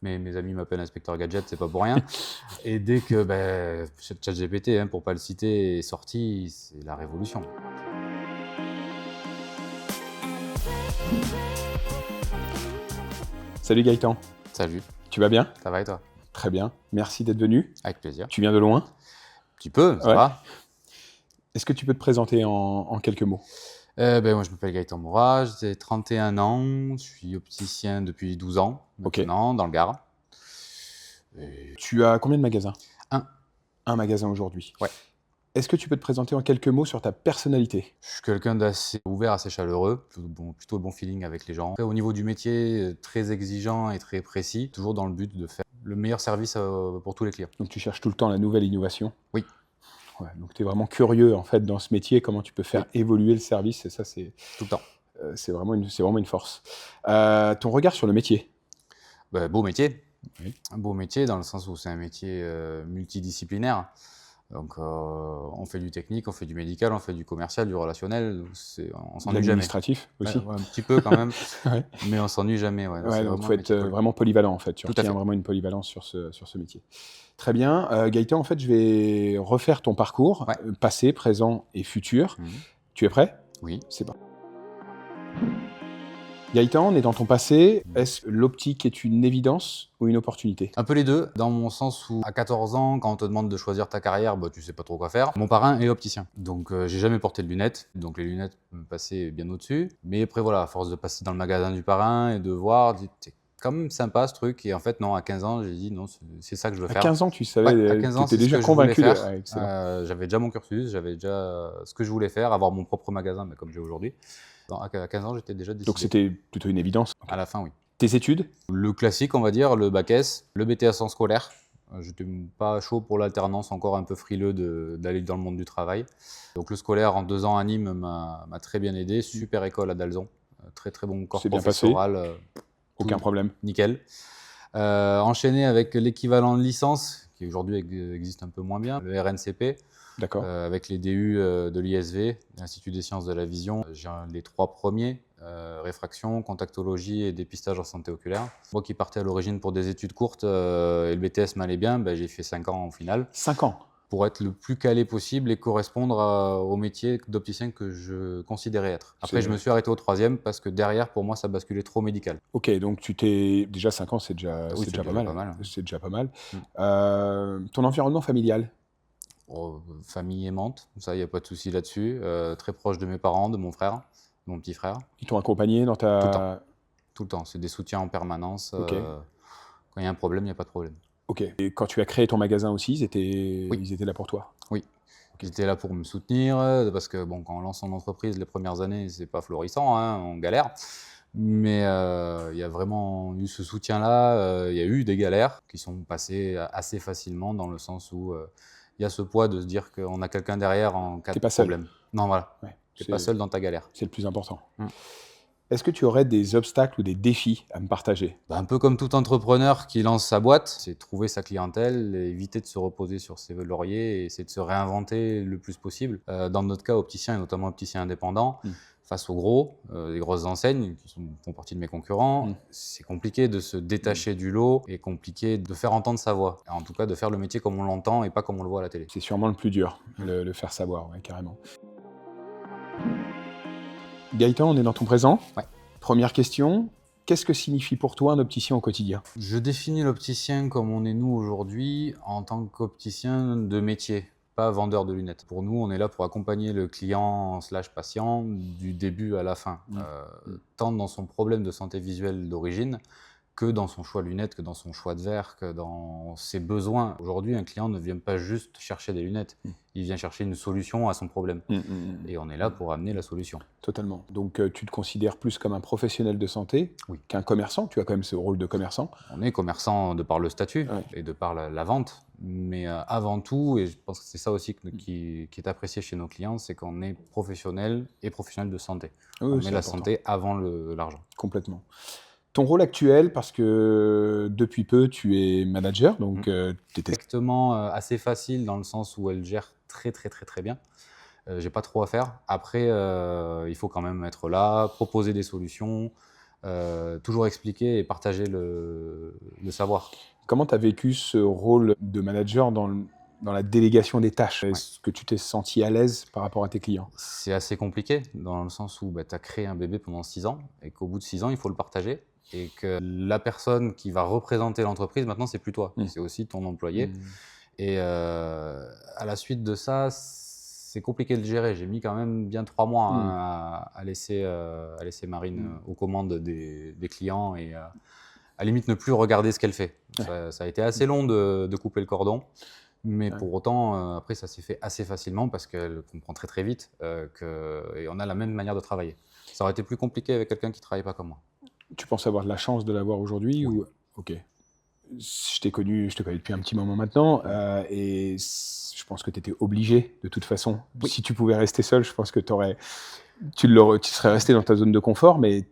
Mes amis m'appellent inspecteur gadget, c'est pas pour rien. Et dès que ChatGPT, hein, pour pas le citer, est sorti, c'est la révolution. Salut Gaëtan, Salut, tu vas bien? ça va et toi? Très bien, merci d'être venu. Avec plaisir. Tu viens de loin? Tu peux, ça Ouais. va? Est-ce que tu peux te présenter en quelques mots? Moi, je m'appelle Gaëtan Moura, j'ai 31 ans, je suis opticien depuis 12 ans Ok. maintenant, dans le Gard. Et Tu as combien de magasins? un, Un magasin aujourd'hui. ouais. Est-ce que tu peux te présenter en quelques mots sur ta personnalité? Je suis quelqu'un d'assez ouvert, assez chaleureux, plutôt le bon feeling avec les gens. Après, au niveau du métier, très exigeant et très précis, toujours dans le but de faire le meilleur service pour tous les clients. Donc tu cherches tout le temps la nouvelle innovation? Oui. Ouais, donc tu es vraiment curieux en fait dans ce métier, comment tu peux faire Oui. évoluer le service, et ça Tout le temps. c'est vraiment une force. Ton regard sur le métier? Beau métier. Oui. Un beau métier dans le sens où c'est un métier multidisciplinaire. Donc, on fait du technique, on fait du médical, on fait du commercial, du relationnel. On De s'ennuie jamais. l'administratif aussi? Ouais, un petit peu quand même, Ouais. mais on s'ennuie jamais. Ouais. Ouais, C'est donc il vraiment faut un être métier cool. vraiment polyvalent en fait. Tu Tout à retiens fait. vraiment une polyvalence sur ce métier. Très bien. Gaëtan, en fait, je vais refaire ton parcours, Ouais. Passé, présent et futur. Mhm. Tu es prêt? Oui. C'est parti. Gaëtan, on est dans ton passé. Mhm. Est-ce que l'optique est une évidence ou une opportunité? Un peu les deux, dans mon sens où à 14 ans, quand on te demande de choisir ta carrière, tu sais pas trop quoi faire. Mon parrain est opticien, donc j'ai jamais porté de lunettes, donc les lunettes me passaient bien au-dessus. Mais après voilà, à force de passer dans le magasin du parrain et de voir, c'est quand même sympa ce truc. Et en fait non, à 15 ans, j'ai dit non, c'est ça que je veux À faire. 15 ans, tu Ouais, savais, à tu 15 ans, étais c'est ce déjà que je voulais convaincu de... faire. Ouais, excellent. J'avais déjà mon cursus, j'avais déjà ce que je voulais faire, avoir mon propre magasin, mais comme j'ai aujourd'hui. À 15 ans, j'étais déjà Donc décidé. c'était plutôt une évidence. À la fin, oui. Tes études? Le classique, on va dire, le bac S, le BTS en scolaire. J'étais pas chaud pour l'alternance, encore un peu frileux d'aller dans le monde du travail. Donc le scolaire en 2 ans à Nîmes m'a très bien aidé. Super école à Dalzon. Très très bon corps C'est bien passé? professoral. Aucun Tout problème. nickel. Enchaîné avec l'équivalent de licence, qui aujourd'hui existe un peu moins bien, le RNCP. D'accord. Avec les DU de l'ISV, l'Institut des sciences de la vision. J'ai les 3 premiers, réfraction, contactologie et dépistage en santé oculaire. Moi qui partais à l'origine pour des études courtes et le BTS m'allait bien, j'ai fait 5 ans au final 5 ans. pour être le plus calé possible et correspondre au métier d'opticien que je considérais être. Après, je me suis arrêté au 3e parce que derrière, pour moi, ça basculait trop médical. Ok, donc tu t'es... Déjà 5 ans, c'est déjà, Oui, c'est déjà pas mal. mal. C'est déjà pas mal. Mm. Ton environnement familial? Famille aimante, ça, il n'y a pas de souci là-dessus. Très proche de mes parents, de mon frère, de mon petit frère. Ils t'ont accompagné dans Tout le temps. ta... Tout le temps, c'est des soutiens en permanence. Ok. Quand il y a un problème, il n'y a pas de problème. Ok. Et quand tu as créé ton magasin aussi, Oui. ils étaient là pour toi? Oui. Ils étaient là pour me soutenir, parce que quand on lance son entreprise, les premières années, c'est pas florissant, hein, on galère. Mais il y a vraiment eu ce soutien-là. Il y a eu des galères qui sont passées assez facilement dans le sens où il y a ce poids de se dire qu'on a quelqu'un derrière en cas T'es de pas seul. problème. Non, voilà. Ouais, Tu n'es pas seul dans ta galère. c'est le plus important. Mm. Est-ce que tu aurais des obstacles ou des défis à me partager? Un peu comme tout entrepreneur qui lance sa boîte, c'est trouver sa clientèle, et éviter de se reposer sur ses lauriers et essayer de se réinventer le plus possible. Dans notre cas, opticien et notamment opticien indépendant, face aux gros, les grosses enseignes qui font partie de mes concurrents, c'est compliqué de se détacher du lot et compliqué de faire entendre sa voix. En tout cas, de faire le métier comme on l'entend et pas comme on le voit à la télé. C'est sûrement le plus dur, le faire savoir, ouais, carrément. Gaëtan, on est dans ton présent. Ouais. Première question, qu'est-ce que signifie pour toi un opticien au quotidien? Je définis l'opticien comme on est nous aujourd'hui en tant qu'opticien de métier, pas vendeur de lunettes. Pour nous, on est là pour accompagner le client / patient du début à la fin, tant dans son problème de santé visuelle d'origine que dans son choix de lunettes, que dans son choix de verre, que dans ses besoins. Aujourd'hui, un client ne vient pas juste chercher des lunettes, il vient chercher une solution à son problème. Et on est là pour amener la solution. Totalement. Donc tu te considères plus comme un professionnel de santé qu'un commerçant? Tu as quand même ce rôle de commerçant. On est commerçant de par le statut et de par la vente, mais avant tout, et je pense que c'est ça aussi qui est apprécié chez nos clients, c'est qu'on est professionnel et professionnel de santé. Oui, On met c'est la important. santé avant l'argent. Complètement. Ton rôle actuel, parce que depuis peu, tu es manager, donc tu étais... Directement assez facile dans le sens où elle gère très très très très bien. J'ai pas trop à faire. Après, il faut quand même être là, proposer des solutions, toujours expliquer et partager le savoir. Comment tu as vécu ce rôle de manager dans la délégation des tâches? Ouais. Est-ce que tu t'es senti à l'aise par rapport à tes clients? C'est assez compliqué dans le sens où tu as créé un bébé pendant 6 ans et qu'au bout de 6 ans, il faut le partager et que la personne qui va représenter l'entreprise, maintenant, c'est plus toi, Mmh. c'est aussi ton employé. Mmh. Et à la suite de ça, c'est compliqué de gérer. J'ai mis quand même bien 3 mois Mmh. à laisser Marine Mmh. aux commandes des clients et à limite ne plus regarder ce qu'elle fait. Ouais. Ça a été assez long de couper le cordon, mais Ouais. pour autant, après ça s'est fait assez facilement parce qu'elle comprend très très vite et on a la même manière de travailler. Ça aurait été plus compliqué avec quelqu'un qui ne travaille pas comme moi. Tu penses avoir de la chance de l'avoir aujourd'hui Oui. ou? OK. Je te connais depuis un petit moment maintenant, et je pense que tu étais obligé de toute façon. Oui. Si tu pouvais rester seul, je pense que tu serais resté dans ta zone de confort, mais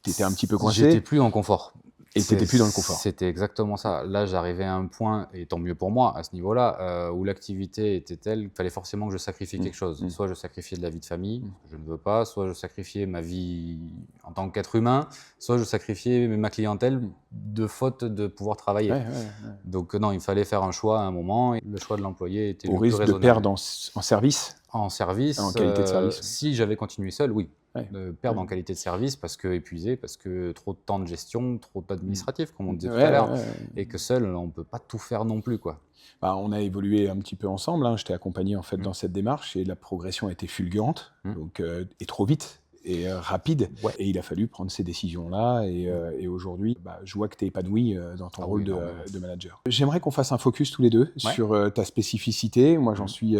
tu étais un petit peu J'étais coincé plus en confort. et tu étais plus dans le confort. C'était exactement ça. Là, j'arrivais à un point, et tant mieux pour moi à ce niveau-là, où l'activité était telle qu'il fallait forcément que je sacrifie quelque chose. Mmh. Soit je sacrifiais de la vie de famille, Mmh. je ne veux pas, soit je sacrifiais ma vie en tant qu'être humain, soit je sacrifiais ma clientèle de faute de pouvoir travailler. Ouais, ouais, ouais. Donc non, il fallait faire un choix à un moment et le choix de l'employé était Au le plus risque de raisonnable. perdre en service, En service, en qualité de service. si j'avais continué seul, oui. Ouais. De perdre en Ouais. qualité de service parce que épuisé, parce que trop de temps de gestion, trop d'administratif, comme on disait tout Ouais, à ouais, l'heure, ouais. et que seul, on ne peut pas tout faire non plus, quoi. Bah, on a évolué un petit peu ensemble, hein. Je t'ai accompagné en fait Mmh. dans cette démarche et la progression a été fulgurante, Mmh. donc et trop vite et rapide. Ouais. Et il a fallu prendre ces décisions-là et aujourd'hui, je vois que tu es épanoui dans ton Ah rôle oui, énormément. de manager. J'aimerais qu'on fasse un focus tous les 2 Ouais. sur ta spécificité. Moi, j'en Mmh. suis,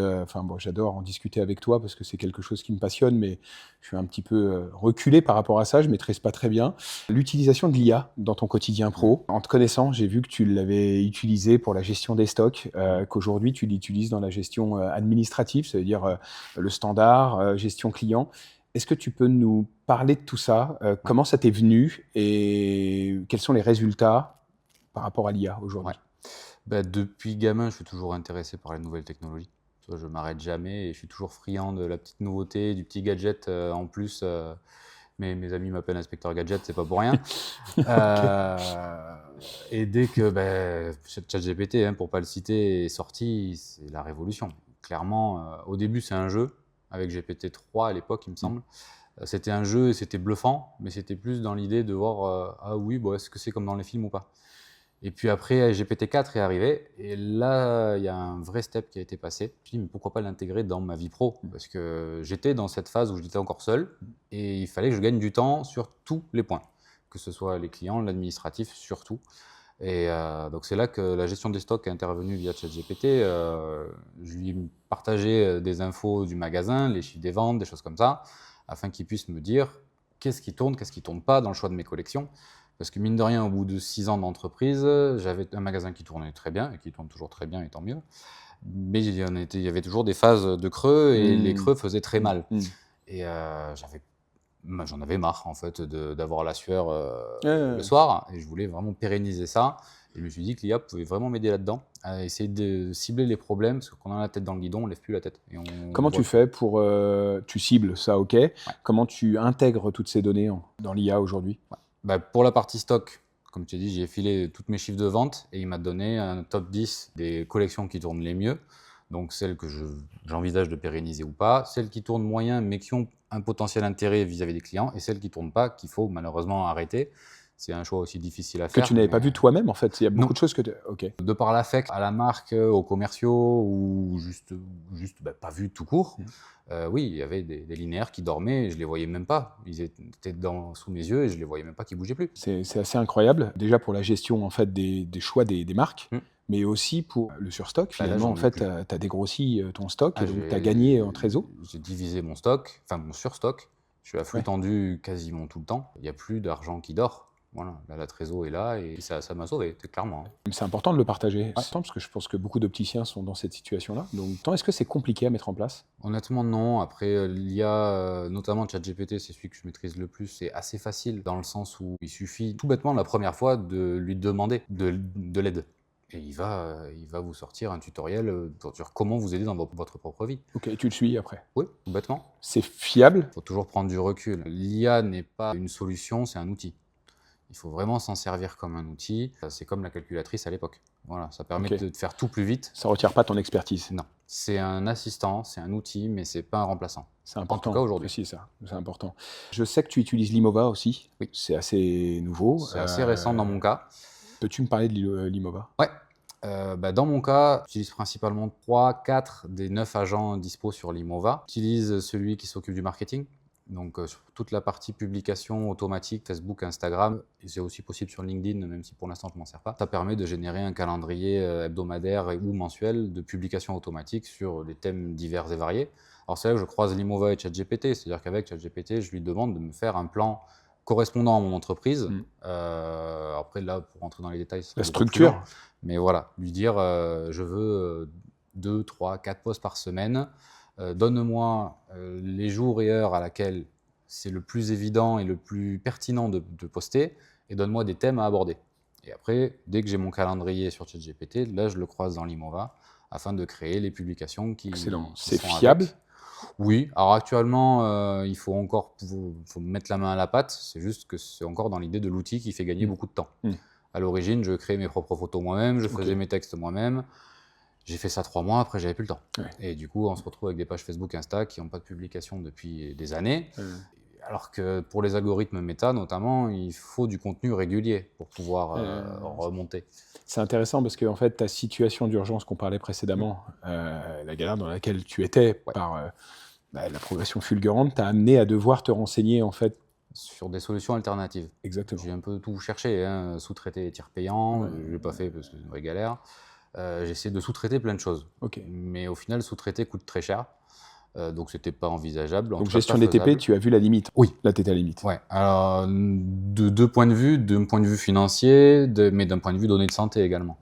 j'adore en discuter avec toi parce que c'est quelque chose qui me passionne, mais je suis un petit peu reculé par rapport à ça, je maîtrise pas très bien. L'utilisation de l'IA dans ton quotidien pro. En te connaissant, j'ai vu que tu l'avais utilisé pour la gestion des stocks, qu'aujourd'hui tu l'utilises dans la gestion administrative, ça veut dire le standard, gestion client. Est-ce que tu peux nous parler de tout ça? Comment ça t'est venu et quels sont les résultats par rapport à l'IA aujourd'hui? Ouais. Depuis gamin, je suis toujours intéressé par les nouvelles technologies. Tu vois, je m'arrête jamais et je suis toujours friand de la petite nouveauté, du petit gadget en plus. Mes amis m'appellent inspecteur gadget, c'est pas pour rien. Et dès que ChatGPT, pour pas le citer, est sorti, c'est la révolution. Clairement, au début, c'est un jeu avec GPT-3 à l'époque, il me semble. C'était un jeu et c'était bluffant, mais c'était plus dans l'idée de voir ah oui, est-ce que c'est comme dans les films ou pas. Et puis après, GPT-4 est arrivé et là, il y a un vrai step qui a été passé. Je me suis dit, mais pourquoi pas l'intégrer dans ma vie pro? Parce que j'étais dans cette phase où j'étais encore seul et il fallait que je gagne du temps sur tous les points, que ce soit les clients, l'administratif, surtout. Et donc c'est là que la gestion des stocks est intervenue via ChatGPT. Je lui partageais des infos du magasin, les chiffres des ventes, des choses comme ça, afin qu'il puisse me dire qu'est-ce qui tourne, qu'est-ce qui tourne pas dans le choix de mes collections. Parce que mine de rien, au bout de 6 ans d'entreprise, j'avais un magasin qui tournait très bien et qui tourne toujours très bien et tant mieux. Mais il y avait toujours des phases de creux et les creux faisaient très mal. Et j'en avais marre en fait d'avoir la sueur le soir et je voulais vraiment pérenniser ça. Et je me suis dit que l'IA pouvait vraiment m'aider là-dedans, à essayer de cibler les problèmes parce qu'on a la tête dans le guidon, on lève plus la tête. Et Comment tu fais pour tu cibles ça, OK. Comment tu intègres toutes ces données dans l'IA aujourd'hui? Pour la partie stock, comme tu as dit, j'ai filé tous mes chiffres de vente et il m'a donné un top 10 des collections qui tournent les mieux. Donc celles que j'envisage de pérenniser ou pas, celles qui tournent moyen mais qui ont un potentiel intérêt vis-à-vis des clients et celles qui ne tournent pas, qu'il faut malheureusement arrêter. C'est un choix aussi difficile à Que faire. tu n'avais pas vu toi-même en fait? Il y a beaucoup Non. de choses que tu OK. De par l'affect à la marque, aux commerciaux ou juste pas vu tout court. Oui, il y avait des linéaires qui dormaient et je les voyais même pas. Ils étaient sous mes yeux et je les voyais même pas qui bougeaient plus. C'est assez incroyable, déjà pour la gestion en fait des choix des marques, mais aussi pour le surstock. Là, Finalement, j'en en ai fait, plus. tu as dégrossi ton stock Ah, et donc tu as gagné en trésor. J'ai divisé mon stock, enfin mon surstock. Je suis à flux tendu quasiment tout le temps. Il n'y a plus d'argent qui dort. Voilà, là, la trésor est là et ça m'a sauvé, clairement. C'est important de le partager, parce que je pense que beaucoup d'opticiens sont dans cette situation-là. Donc, est-ce que c'est compliqué à mettre en place? Honnêtement, non. Après, l'IA, notamment ChatGPT, c'est celui que je maîtrise le plus. C'est assez facile dans le sens où il suffit tout bêtement la première fois de lui demander de l'aide. Et il va vous sortir un tutoriel pour dire comment vous aider dans votre propre vie. Ok, tu le suis après. Oui, tout bêtement. C'est fiable? Il faut toujours prendre du recul. L'IA n'est pas une solution, c'est un outil. Il faut vraiment s'en servir comme un outil. C'est comme la calculatrice à l'époque. Voilà, ça permet Ok. de faire tout plus vite. Ça ne retire pas ton expertise. Non, c'est un assistant, c'est un outil, mais c'est pas un remplaçant. C'est En important. tout cas aujourd'hui. Aussi, ça. C'est important. Je sais que tu utilises Limova aussi. Oui. C'est assez nouveau. C'est assez récent dans mon cas. Peux-tu me parler de Limova? Ouais. Dans mon cas, j'utilise principalement 3-4 des 9 agents dispo sur Limova. J'utilise celui qui s'occupe du marketing, donc sur toute la partie publication automatique, Facebook, Instagram, et c'est aussi possible sur LinkedIn, même si pour l'instant je m'en sers pas. Ça permet de générer un calendrier hebdomadaire ou mensuel de publication automatique sur des thèmes divers et variés. Alors c'est là que je croise Limova et ChatGPT, c'est-à-dire qu'avec ChatGPT, je lui demande de me faire un plan correspondant à mon entreprise. Après là, pour rentrer dans les détails, La structure. Mais voilà, lui dire je veux 2, 3, 4 posts par semaine. Donne-moi les jours et heures à laquelle c'est le plus évident et le plus pertinent de poster et donne-moi des thèmes à aborder. Et après, dès que j'ai mon calendrier sur ChatGPT, là, je le croise dans Limova afin de créer les publications qui Excellent. qui C'est sont fiable? avec. Oui, alors actuellement, il faut encore faut mettre la main à la pâte. C'est juste que c'est encore dans l'idée de l'outil qui fait gagner beaucoup de temps. À l'origine, je créais mes propres photos moi-même, je faisais mes textes moi-même. J'ai fait ça 3 mois, après j'avais plus le temps. Ouais. Et du coup, on se retrouve avec des pages Facebook, Insta qui n'ont pas de publication depuis des années. Alors que pour les algorithmes méta, notamment, il faut du contenu régulier pour pouvoir remonter. C'est intéressant parce que en fait, ta situation d'urgence qu'on parlait précédemment, la galère dans laquelle tu étais par la progression fulgurante, t'a amené à devoir te renseigner en fait. Sur des solutions alternatives. Exactement. J'ai un peu tout cherché, hein. Sous-traiter les tirs payants, je ne l'ai pas fait parce que c'est une vraie galère. J'ai essayé de sous-traiter plein de choses. Mais au final, sous-traiter coûte très cher. Donc, ce n'était pas envisageable. Donc, gestion des TP, tu as vu la limite? Oui. Là, tu étais à la limite. Oui. Alors, de deux points de vue, d'un point de vue financier, mais d'un point de vue données de santé également.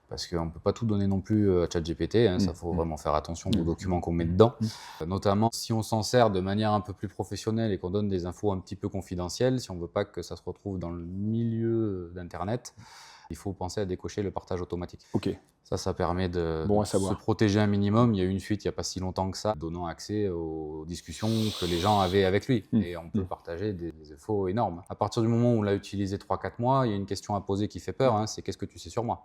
Parce qu'on ne peut pas tout donner non plus à ChatGPT, hein, ça faut vraiment faire attention aux documents qu'on met dedans. Notamment, si on s'en sert de manière un peu plus professionnelle et qu'on donne des infos un petit peu confidentielles, si on ne veut pas que ça se retrouve dans le milieu d'Internet, il faut penser à décocher le partage automatique. Ça permet de se protéger un minimum. Il y a eu une fuite il n'y a pas si longtemps que ça, donnant accès aux discussions que les gens avaient avec lui. Et on peut partager des infos énormes. À partir du moment où on l'a utilisé 3-4 mois, il y a une question à poser qui fait peur, hein, c'est qu'est-ce que tu sais sur moi?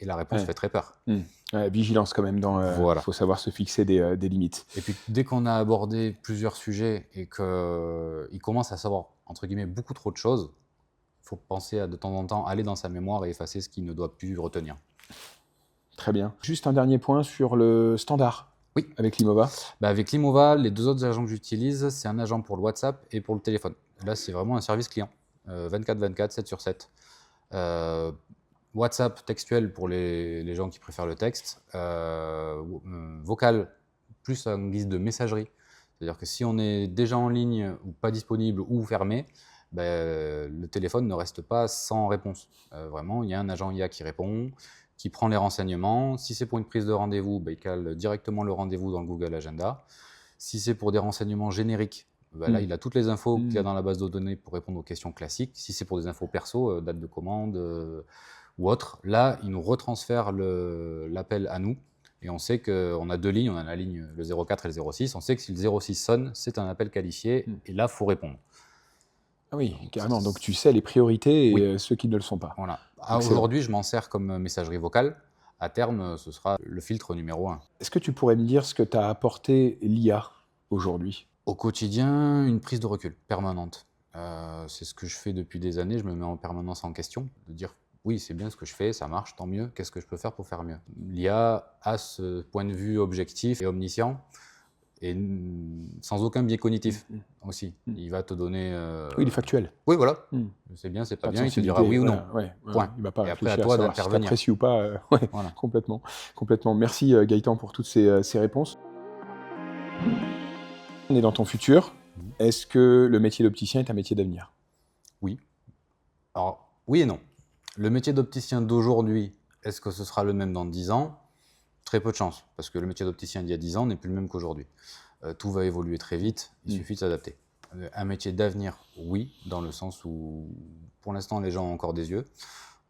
Et la réponse fait très peur. Vigilance quand même, il faut savoir se fixer des limites. Et puis dès qu'on a abordé plusieurs sujets et qu'il commence à savoir, entre guillemets, beaucoup trop de choses, il faut penser à de temps en temps aller dans sa mémoire et effacer ce qu'il ne doit plus retenir. Très bien. Juste un dernier point sur le standard. Oui. Avec Limova. Avec Limova, les 2 autres agents que j'utilise, c'est un agent pour le WhatsApp et pour le téléphone. Là, c'est vraiment un service client. 24/24, 7 sur 7. WhatsApp textuel pour les gens qui préfèrent le texte. Vocal, plus en guise de messagerie. C'est-à-dire que si on est déjà en ligne ou pas disponible ou fermé, le téléphone ne reste pas sans réponse. Vraiment, il y a un agent IA qui répond, qui prend les renseignements. Si c'est pour une prise de rendez-vous, il cale directement le rendez-vous dans le Google Agenda. Si c'est pour des renseignements génériques, là, il a toutes les infos qu'il y a dans la base de données pour répondre aux questions classiques. Si c'est pour des infos perso, date de commande ou autre, là, il nous retransfère l'appel à nous. Et on sait qu'on a 2 lignes, on a la ligne le 04 et le 06. On sait que si le 06 sonne, c'est un appel qualifié et là, il faut répondre. Ah oui, carrément. Donc tu sais les priorités et ceux qui ne le sont pas. Voilà. Aujourd'hui, je m'en sers comme messagerie vocale. À terme, ce sera le filtre numéro 1. Est-ce que tu pourrais me dire ce que t'a apporté l'IA aujourd'hui? Au quotidien, une prise de recul permanente. C'est ce que je fais depuis des années. Je me mets en permanence en question, de dire oui, c'est bien ce que je fais, ça marche, tant mieux. Qu'est-ce que je peux faire pour faire mieux? L'IA a ce point de vue objectif et omniscient. Et sans aucun biais cognitif aussi. Il va te donner... Oui, il est factuel. Oui, voilà. C'est bien, c'est pas bien, il te dira oui ou non. Point. Il va pas et après, à réfléchir toi savoir si d'intervenir. t'apprécies ou pas. Voilà. Complètement. Merci Gaëtan pour toutes ces réponses. On est dans ton futur. Est-ce que le métier d'opticien est un métier d'avenir? Oui. Alors, oui et non. Le métier d'opticien d'aujourd'hui, est-ce que ce sera le même dans 10 ans? Très peu de chance, parce que le métier d'opticien d'il y a 10 ans n'est plus le même qu'aujourd'hui. Tout va évoluer très vite, il suffit de s'adapter. Un métier d'avenir, oui, dans le sens où, pour l'instant, les gens ont encore des yeux,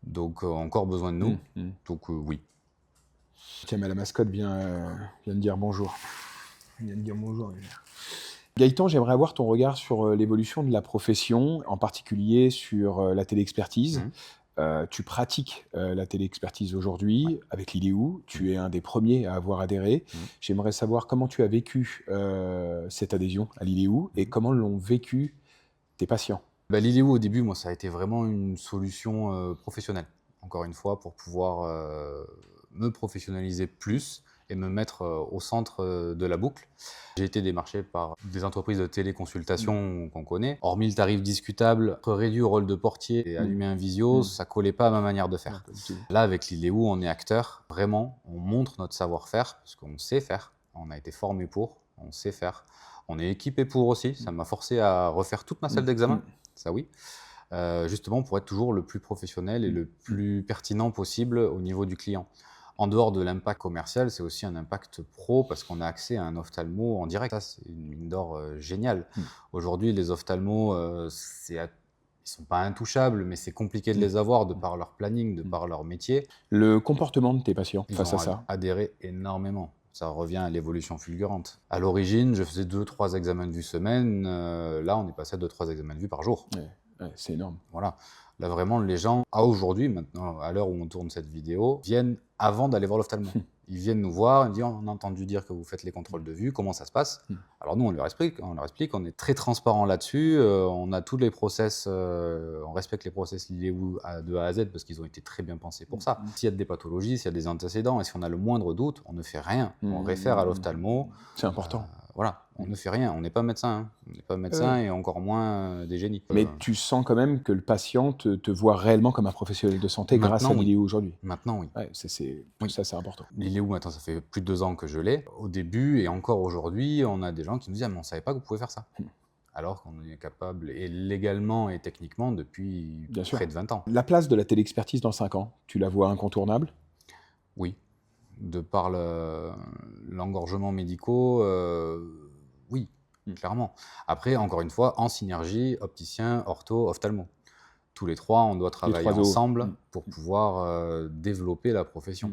donc ont encore besoin de nous, donc oui. Tiens, mais la mascotte vient de dire bonjour. Il vient de dire bonjour. Gaëtan, j'aimerais avoir ton regard sur l'évolution de la profession, en particulier sur la téléexpertise. Mhm. Tu pratiques la téléexpertise aujourd'hui Ouais. avec l'IDEO. Tu es un des premiers à avoir adhéré. Mhm. J'aimerais savoir comment tu as vécu cette adhésion à l'IDEO et comment l'ont vécu tes patients. L'IDEO, au début, moi, ça a été vraiment une solution professionnelle. Encore une fois, pour pouvoir me professionnaliser plus et me mettre au centre de la boucle. J'ai été démarché par des entreprises de téléconsultation qu'on connaît. Hormis le tarif discutable, être réduit au rôle de portier et allumer un visio, ça collait pas à ma manière de faire. Là, avec l'IDEO, on est acteur. Vraiment, on montre notre savoir-faire parce qu'on sait faire. On a été formé pour, on sait faire. On est équipé pour aussi. Ça m'a forcé à refaire toute ma salle d'examen. Ça oui, justement pour être toujours le plus professionnel et le plus pertinent possible au niveau du client. En dehors de l'impact commercial, c'est aussi un impact pro parce qu'on a accès à un ophtalmo en direct. Ça, c'est une mine d'or géniale. Aujourd'hui, les ophtalmos, ils ne sont pas intouchables, mais c'est compliqué de les avoir de par leur planning, de par leur métier. Le comportement de tes patients Ils face ont à ça? adhéré énormément. Ça revient à l'évolution fulgurante. À l'origine, je faisais 2-3 examens de vue semaine. Là, on est passé à 2-3 examens de vue par jour. Ouais, c'est énorme. Voilà. Là, vraiment, les gens, à aujourd'hui, maintenant, à l'heure où on tourne cette vidéo, viennent avant d'aller voir l'ophtalmo. Ils viennent nous voir, ils disent on a entendu dire que vous faites les contrôles de vue, comment ça se passe? Alors nous, on leur explique, on est très transparent là-dessus, on a tous les process, on respecte les process liés de A à Z parce qu'ils ont été très bien pensés pour ça. S'il y a des pathologies, s'il y a des antécédents, et si on a le moindre doute, on ne fait rien. On réfère à l'ophtalmo. C'est important. Voilà, on ne fait rien, on n'est pas médecin, hein. On n'est pas médecin et encore moins des génies. Mais tu sens quand même que le patient te voit réellement comme un professionnel de santé grâce à Maintenant, oui. l'IDEO aujourd'hui. Maintenant, oui. Ouais, Oui. ça, c'est important. L'IDEO, maintenant, ça fait plus de 2 ans que je l'ai. Au début et encore aujourd'hui, on a des gens qui nous disent ah, mais on ne savait pas que vous pouvez faire ça. Alors qu'on est capable, et légalement et techniquement, depuis Bien sûr. près de 20 ans. La place de la téléexpertise dans 5 ans, tu la vois incontournable? Oui. De par l'engorgement médicaux, oui, clairement. Après, encore une fois, en synergie, opticien, ortho, ophtalmo. Tous les trois, on doit travailler ensemble pour pouvoir développer la profession.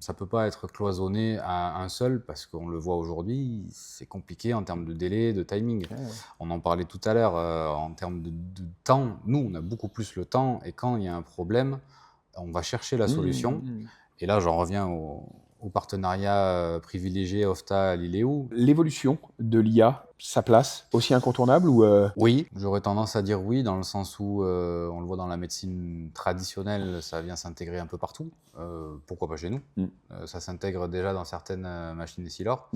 Ça ne peut pas être cloisonné à un seul parce qu'on le voit aujourd'hui, c'est compliqué en termes de délai, de timing. On en parlait tout à l'heure, en termes de temps. Nous, on a beaucoup plus le temps et quand il y a un problème, on va chercher la solution. Et là, j'en reviens au partenariat privilégié Ophtha-Lileo. L'évolution de l'IA, sa place, aussi incontournable ou Oui, j'aurais tendance à dire oui, dans le sens où on le voit dans la médecine traditionnelle, ça vient s'intégrer un peu partout. Pourquoi pas chez nous? Ça s'intègre déjà dans certaines machines Essilor,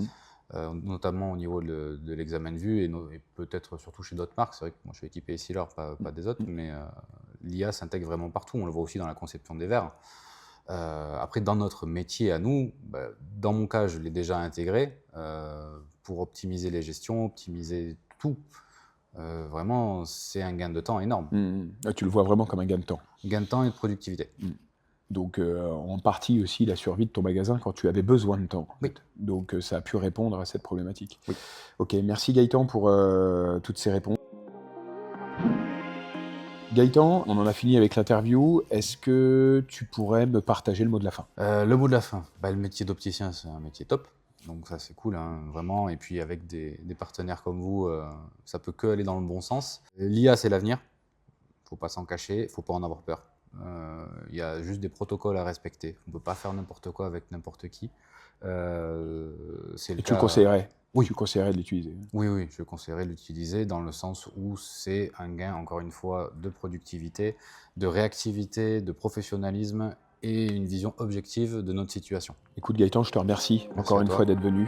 notamment au niveau de l'examen de vue et peut-être surtout chez d'autres marques. C'est vrai que moi je suis équipé Essilor, pas des autres, mais l'IA s'intègre vraiment partout. On le voit aussi dans la conception des verres. Après, dans notre métier à nous, dans mon cas, je l'ai déjà intégré pour optimiser les gestions, optimiser tout. Vraiment, c'est un gain de temps énorme. Tu le vois vraiment comme un gain de temps. Gain de temps et de productivité. Donc, en partie aussi la survie de ton magasin quand tu avais besoin de temps. Oui. Donc, ça a pu répondre à cette problématique. Oui. Ok, merci Gaëtan pour toutes ces réponses. Gaëtan, on en a fini avec l'interview. Est-ce que tu pourrais me partager le mot de la fin? Le mot de la fin, le métier d'opticien, c'est un métier top. Donc ça, c'est cool, hein, vraiment. Et puis avec des partenaires comme vous, ça peut que aller dans le bon sens. L'IA, c'est l'avenir. Il ne faut pas s'en cacher, il ne faut pas en avoir peur. Il y a juste des protocoles à respecter. On ne peut pas faire n'importe quoi avec n'importe qui. Et tu conseillerais? Oui. Tu conseillerais de l'utiliser? Oui, je conseillerais de l'utiliser dans le sens où c'est un gain, encore une fois, de productivité, de réactivité, de professionnalisme et une vision objective de notre situation. Écoute Gaëtan, je te remercie encore une fois d'être venu.